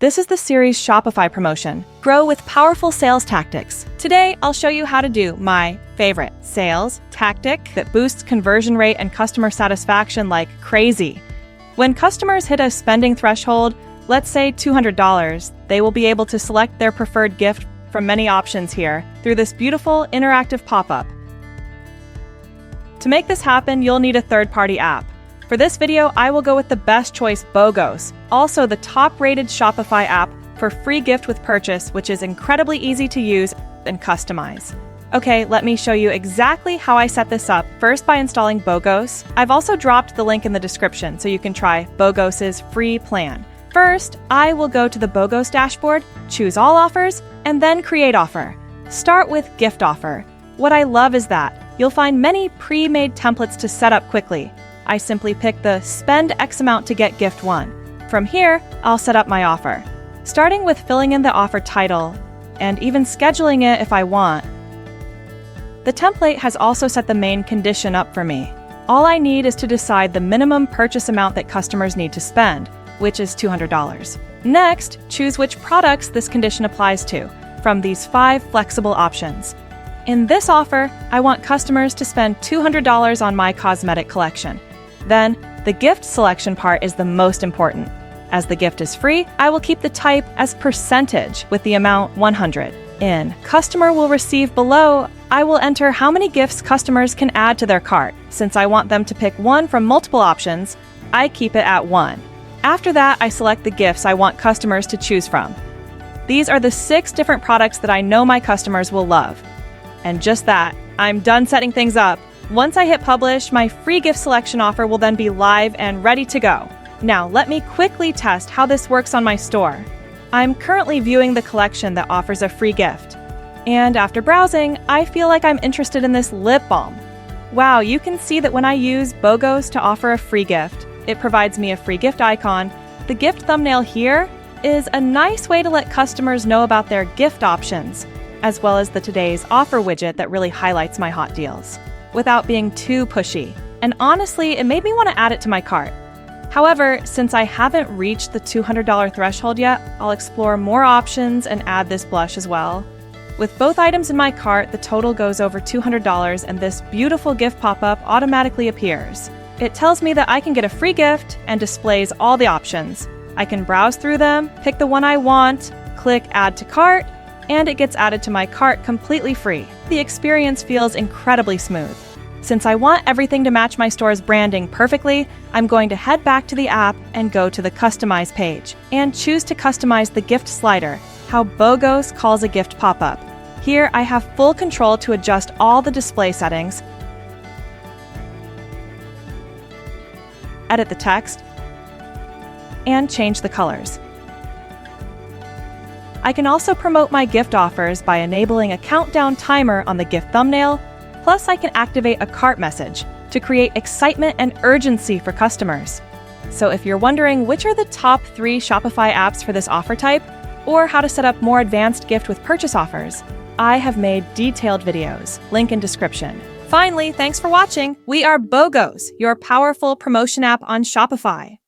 This is the series Shopify promotion. Grow with powerful sales tactics. Today, I'll show you how to do my favorite sales tactic that boosts conversion rate and customer satisfaction like crazy. When customers hit a spending threshold, let's say $200, they will be able to select their preferred gift from many options here through this beautiful interactive pop-up. To make this happen, you'll need a third-party app. For this video, I will go with the best choice, BOGOS, also the top-rated Shopify app for free gift with purchase, which is incredibly easy to use and customize. Okay, let me show you exactly how I set this up, first by installing BOGOS. I've also dropped the link in the description so you can try BOGOS's free plan. First, I will go to the BOGOS dashboard, choose all offers, and then create offer. Start with gift offer. What I love is that you'll find many pre-made templates to set up quickly. I simply pick the spend X amount to get gift 1. From here, I'll set up my offer, starting with filling in the offer title and even scheduling it if I want. The template has also set the main condition up for me. All I need is to decide the minimum purchase amount that customers need to spend, which is $200. Next, choose which products this condition applies to from these 5 flexible options. In this offer, I want customers to spend $200 on my cosmetic collection. Then, the gift selection part is the most important. As the gift is free, I will keep the type as percentage with the amount 100. In Customer will receive below, I will enter how many gifts customers can add to their cart. Since I want them to pick one from multiple options, I keep it at 1. After that, I select the gifts I want customers to choose from. These are the 6 different products that I know my customers will love. And just that, I'm done setting things up. Once I hit publish, my free gift selection offer will then be live and ready to go. Now, let me quickly test how this works on my store. I'm currently viewing the collection that offers a free gift. And after browsing, I feel like I'm interested in this lip balm. Wow, you can see that when I use BOGOS to offer a free gift, it provides me a free gift icon. The gift thumbnail here is a nice way to let customers know about their gift options, as well as the today's offer widget that really highlights my hot deals, without being too pushy. And honestly, it made me want to add it to my cart. However, since I haven't reached the $200 threshold yet, I'll explore more options and add this blush as well. With both items in my cart, the total goes over $200 and this beautiful gift pop-up automatically appears. It tells me that I can get a free gift and displays all the options. I can browse through them, pick the one I want, click Add to Cart, and it gets added to my cart completely free. The experience feels incredibly smooth. Since I want everything to match my store's branding perfectly, I'm going to head back to the app and go to the Customize page and choose to customize the gift slider, how BOGOS calls a gift pop-up. Here, I have full control to adjust all the display settings, edit the text, and change the colors. I can also promote my gift offers by enabling a countdown timer on the gift thumbnail, plus I can activate a cart message to create excitement and urgency for customers. So if you're wondering which are the top 3 Shopify apps for this offer type, or how to set up more advanced gift with purchase offers, I have made detailed videos, link in description. Finally, thanks for watching. We are BOGOS, your powerful promotion app on Shopify.